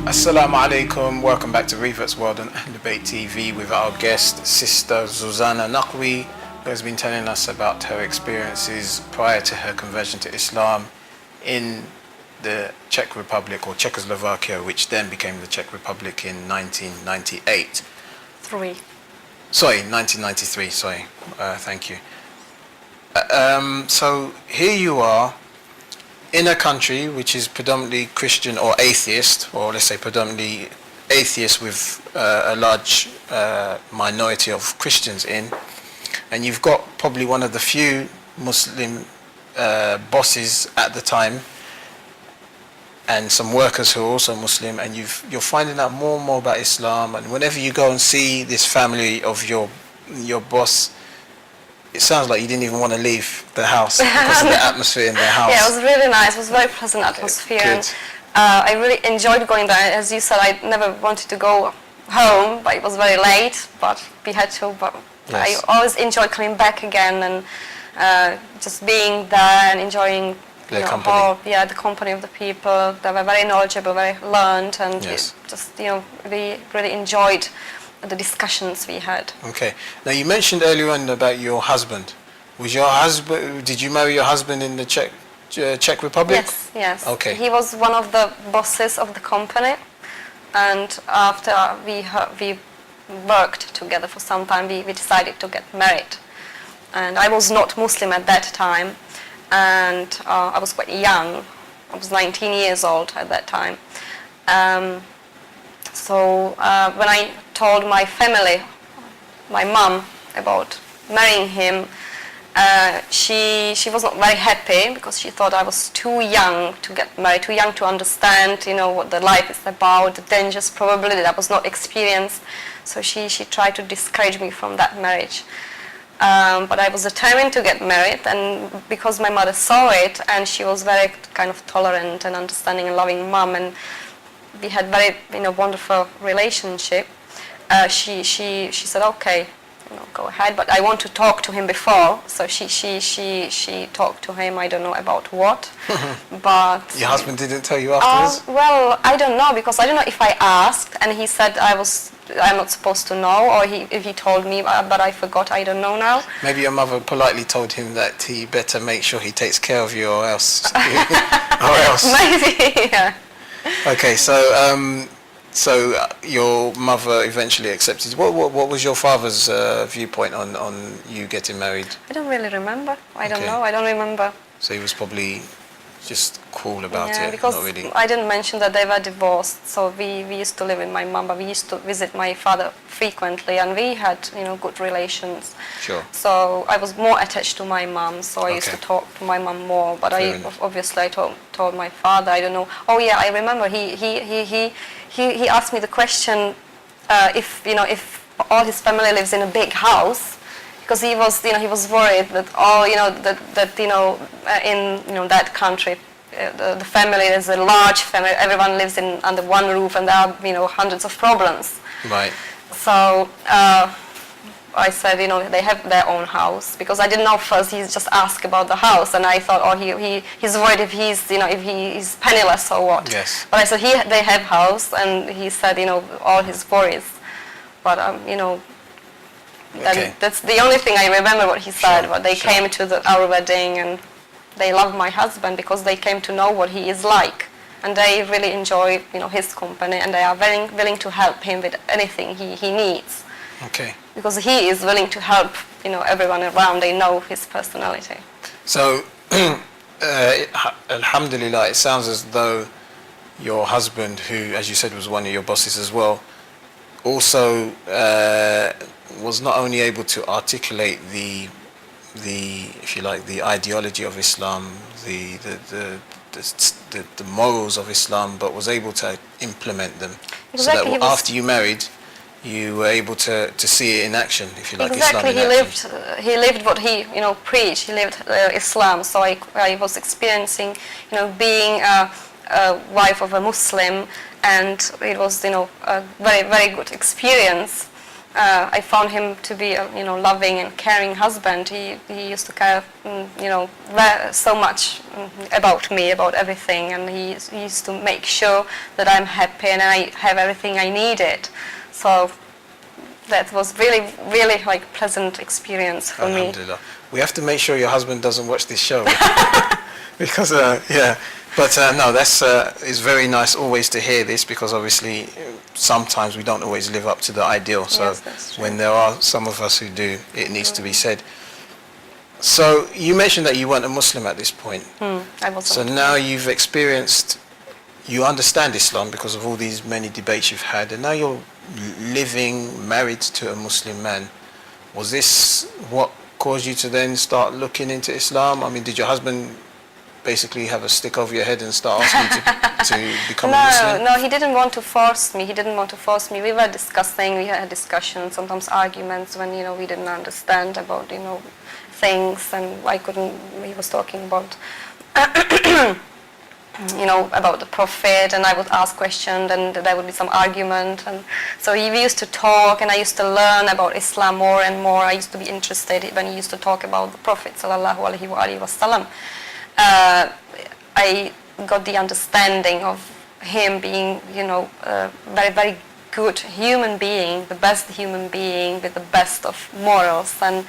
Assalamu alaikum, welcome back to Revert's World and Debate TV with our guest, Sister Zuzana Naqvi, who has been telling us about her experiences prior to her conversion to Islam in the Czech Republic, or Czechoslovakia, which then became the Czech Republic in 1998. 1993, thank you. So here you are, in a country which is predominantly Christian or atheist, or let's say predominantly atheist with a large minority of Christians in, and you've got probably one of the few Muslim bosses at the time, and some workers who are also Muslim, and you're finding out more and more about Islam, and whenever you go and see this family of your boss, it sounds like you didn't even want to leave the house because of the atmosphere in their house. Yeah, it was really nice. It was a very pleasant atmosphere. And, I really enjoyed going there. As you said, I never wanted to go home, but it was very late, but we had to. But yes. I always enjoyed coming back again and just being there and enjoying their company. The company of the people. They were very knowledgeable, very learned, and yes. we really enjoyed the discussions we had. Okay. Now you mentioned earlier on about your husband. Did you marry your husband in the Czech Republic? Yes. Okay. He was one of the bosses of the company, and after we worked together for some time, we decided to get married. And I was not Muslim at that time, and I was quite young. I was 19 years old at that time. So when I told my family, my mom, about marrying him, she was not very happy because she thought I was too young to get married, too young to understand, what the life is about, the dangers probably that I was not experienced. So she tried to discourage me from that marriage. But I was determined to get married, and because my mother saw it, and she was very kind of tolerant and understanding and loving mom, and we had very wonderful relationship. She said, okay, go ahead, but I want to talk to him before. So she talked to him. I don't know about what, but your husband didn't tell you afterwards? Well, I don't know, because I don't know if I asked and he said I'm not supposed to know, or if he told me, but I forgot. I don't know now. Maybe your mother politely told him that he better make sure he takes care of you, or else. Or else. Maybe, yeah. Okay, so your mother eventually accepted. What was your father's viewpoint on you getting married? I don't really remember. I don't know. I don't remember. So he was probably just cool about it. Because not really. I didn't mention that they were divorced. So we used to live with my mom, but we used to visit my father frequently, and we had good relations. Sure. So I was more attached to my mom. So I used to talk to my mom more. But obviously I told my father. I don't know. Oh yeah, I remember. He asked me the question if all his family lives in a big house, because he was worried that in that country the family is a large family, everyone lives under one roof, and there are hundreds of problems. Right. So I said they have their own house, because I didn't know first. He just asked about the house, and I thought, he's worried if he's penniless or what. Yes. But I said they have house, and he said all his worries. But that's the only thing I remember what he said. Sure, but they came to our wedding, and they loved my husband because they came to know what he is like, and they really enjoy his company, and they are very willing to help him with anything he needs. Okay. Because he is willing to help everyone around. They know his personality. So alhamdulillah, it sounds as though your husband, who as you said was one of your bosses as well, also was not only able to articulate the if you like the ideology of Islam, the morals of Islam, but was able to implement them. Exactly. So that after you married, you were able to see it in action, if you like. Exactly. Islam in action. He lived what he preached. He lived Islam. So I was experiencing being a wife of a Muslim, and it was a very, very good experience. I found him to be a loving and caring husband. He used to care so much about me, about everything, and he used to make sure that I'm happy and I have everything I needed. So that was really, really like pleasant experience for me. Alhamdulillah. We have to make sure your husband doesn't watch this show. Because yeah, but no, that's it's very nice always to hear this, because obviously sometimes we don't always live up to the ideal. So yes, when there are some of us who do, it needs to be said. So you mentioned that you weren't a Muslim at this point. I wasn't. So now you've experienced, you understand Islam because of all these many debates you've had, and now you're living married to a Muslim man. Was this what caused you to then start looking into Islam? I mean, did your husband basically have a stick over your head and start asking you to become a Muslim? No, he didn't want to force me. We were discussing, we had discussions, sometimes arguments when, we didn't understand about, things, and he was talking about, about the Prophet, and I would ask questions, and there would be some argument, and so we used to talk, and I used to learn about Islam more and more. I used to be interested when he used to talk about the Prophet sallallahu alaihi wasallam. I got the understanding of him being, a very, very good human being, the best human being with the best of morals, and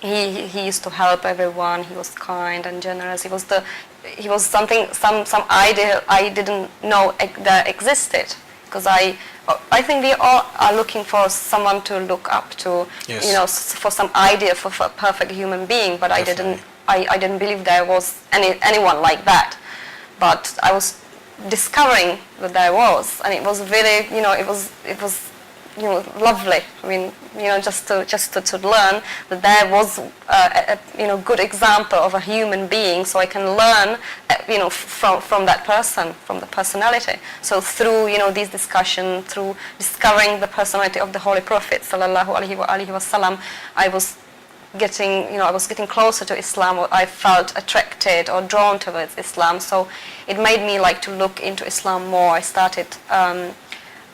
he used to help everyone. He was kind and generous. He was some idea I didn't know that existed, because I think we all are looking for someone to look up to, Yes. for some idea for a perfect human being. But Definitely. I didn't believe there was anyone like that. But I was discovering that there was, and it was really, it was lovely. I mean, just to learn that there was a good example of a human being, so I can learn, from that person, from the personality. So through, these discussions, through discovering the personality of the Holy Prophet sallallahu alaihi wasallam, I was getting closer to Islam, or I felt attracted or drawn towards Islam. So it made me like to look into Islam more. I started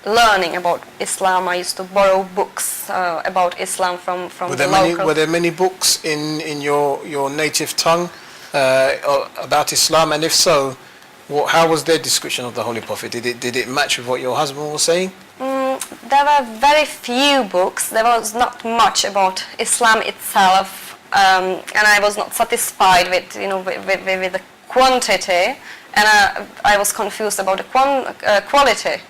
learning about Islam. I used to borrow books about Islam from the local. Were there many books in your native tongue about Islam, and if so, how was their description of the Holy Prophet? Did it match with what your husband was saying? There were very few books. There was not much about Islam itself, and I was not satisfied with with the quantity, and I was confused about the quality.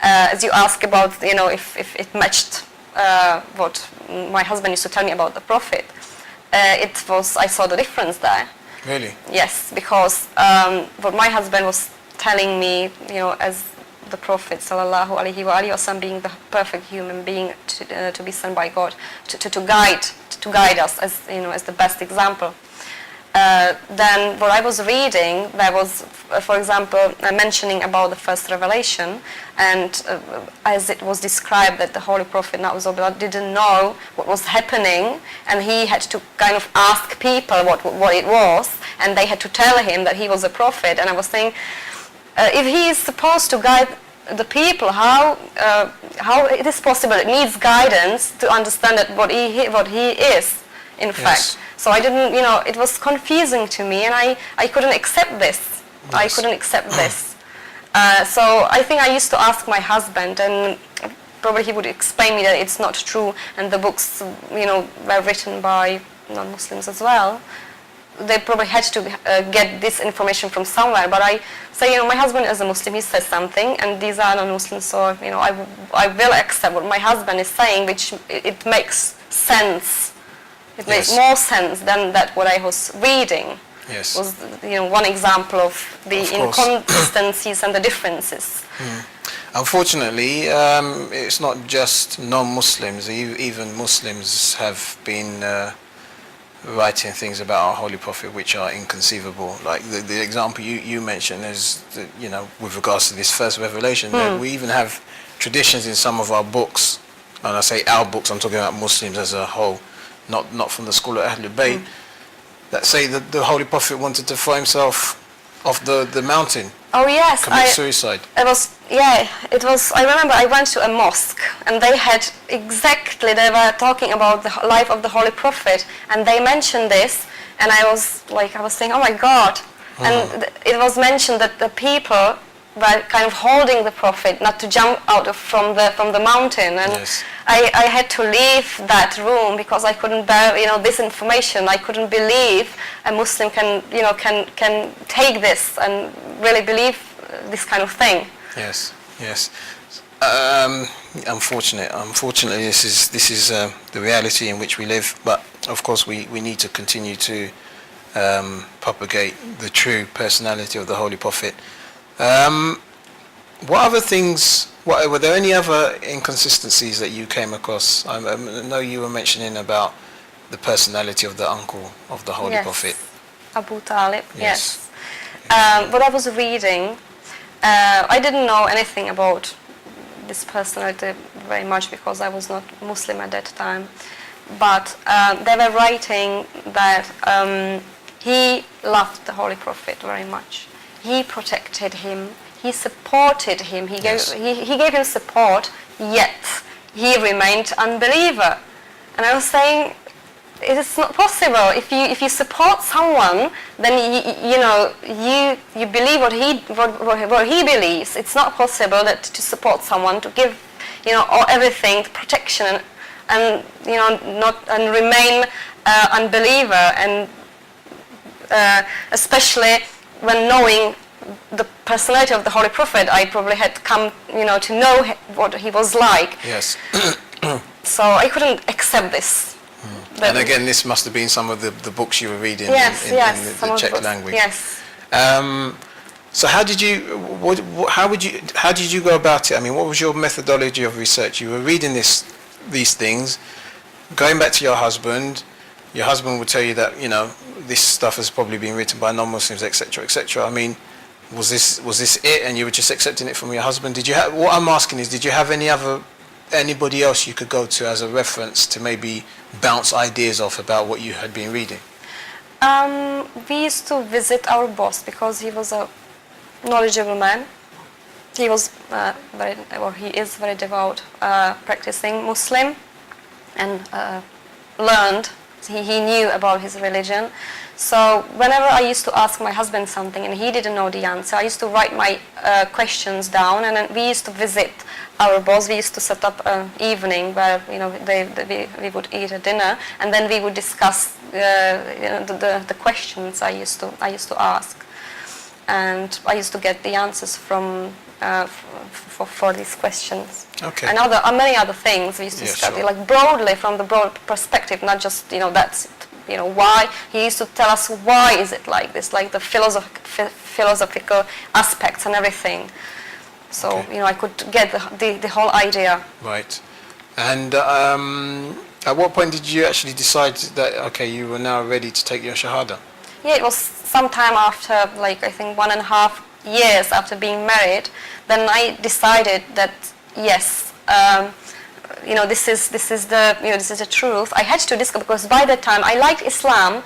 As you ask about, if it matched what my husband used to tell me about the Prophet, I saw the difference there. Really? Yes, because what my husband was telling me, as the Prophet sallallahu alaihi wasallam being the perfect human being to be sent by God to guide us as the best example. Then what I was reading, there was, for example, mentioning about the first revelation, and as it was described that the Holy Prophet didn't know what was happening, and he had to kind of ask people what it was, and they had to tell him that he was a prophet. And I was saying, if he is supposed to guide the people, how it is possible? It needs guidance to understand that what he is, in fact. So I didn't, it was confusing to me, and I couldn't accept this. Yes. I couldn't accept this. So I think I used to ask my husband, and probably he would explain me that it's not true, and the books, were written by non-Muslims as well. They probably had to get this information from somewhere. But I say, my husband is a Muslim, he says something, and these are non-Muslims, so I will accept what my husband is saying, which it makes sense. It makes more sense than that what I was reading. Yes. Was one example of the inconsistencies and the differences. Unfortunately, it's not just non-Muslims. Even Muslims have been writing things about our Holy Prophet which are inconceivable. Like the example you mentioned is, with regards to this first revelation, that we even have traditions in some of our books, and I say our books, I'm talking about Muslims as a whole, not from the school of Ahlul Bayt, that say that the Holy Prophet wanted to throw himself off the mountain. Oh yes, commit suicide. It was, yeah, it was, I remember I went to a mosque and they were talking about the life of the Holy Prophet, and they mentioned this, and I was saying, oh my God. And it was mentioned that the people were kind of holding the Prophet not to jump out from the mountain, and Yes. I had to leave that room because I couldn't bear, this information. I couldn't believe a Muslim can take this and really believe this kind of thing. Yes, yes. Unfortunately, this is the reality in which we live. But of course, we need to continue to propagate the true personality of the Holy Prophet. What other things? Were there any other inconsistencies that you came across? I know you were mentioning about the personality of the uncle of the Holy Prophet. Abu Talib. Yes. What I was reading, I didn't know anything about this personality very much because I was not Muslim at that time. But they were writing that he loved the Holy Prophet very much. He protected him. He supported him. He gave him support. Yet he remained unbeliever. And I was saying, it is not possible. If you support someone, then you believe what he believes. It's not possible that to support someone, to give everything, protection, and remain unbeliever, and especially when knowing the personality of the Holy Prophet, I probably had come to know what he was like. Yes. So I couldn't accept this. And again, this must have been some of the books you were reading in the Czech language. Yes. So how did you go about it? I mean, what was your methodology of research? You were reading these things, going back to your husband. Your husband would tell you that this stuff has probably been written by non-Muslims, etc., etc. I mean, was this it, and you were just accepting it from your husband? What I'm asking is, did you have anybody else you could go to as a reference to maybe bounce ideas off about what you had been reading? We used to visit our boss because he was a knowledgeable man. He was he is very devout, practicing Muslim, and learned. He knew about his religion. So whenever I used to ask my husband something and he didn't know the answer, I used to write my questions down, and then we used to visit our boss. We used to set up an evening where we would eat a dinner, and then we would discuss the questions I used to ask, and I used to get the answers from for these questions. Okay. And many other things we used to study, sure. like broadly from the broad perspective, not just that's it. Why he used to tell us why is it like this, like the philosophical aspects and everything. So okay. I could get the whole idea. Right. And at what point did you actually decide that you were now ready to take your Shahada? Yeah, it was sometime after, I think 1.5 years after being married. Then I decided that yes, this is the truth. I had to discover, because by that time I liked Islam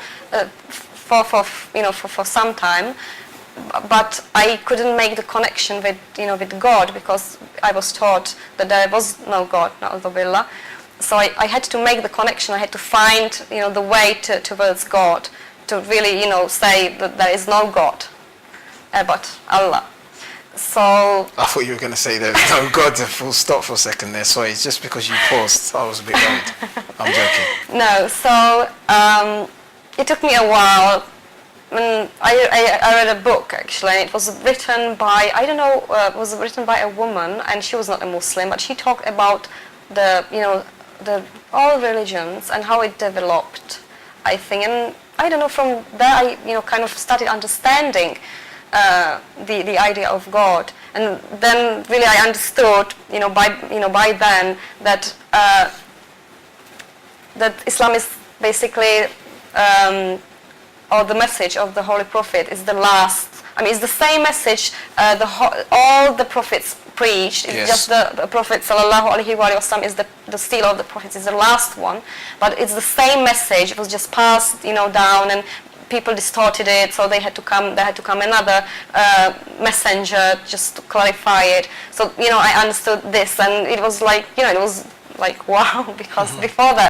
for some time, but I couldn't make the connection with God, because I was taught that there was no God, na'udhu. So I had to make the connection. I had to find the way towards God, to really say that there is no God but Allah. So I thought you were going to say there was no God, full stop for a second there. Sorry, it's just because you paused, I was a bit worried. I'm joking. No, so it took me a while. I read a book actually, and it was written by, it was written by a woman, and she was not a Muslim, but she talked about the all religions and how it developed, I think. And I don't know, from there I kind of started understanding the idea of God, and then really I understood by then that that Islam is basically or the message of the Holy Prophet is the last. I mean, it's the same message all the prophets preached. It's Yes. just the Prophet sallallahu alaihi wasallam is the seal of the prophets, is the last one, but it's the same message. It was just passed down, and people distorted it, so they had to come another messenger just to clarify it. So I understood this, and it was like, it was like wow, because before that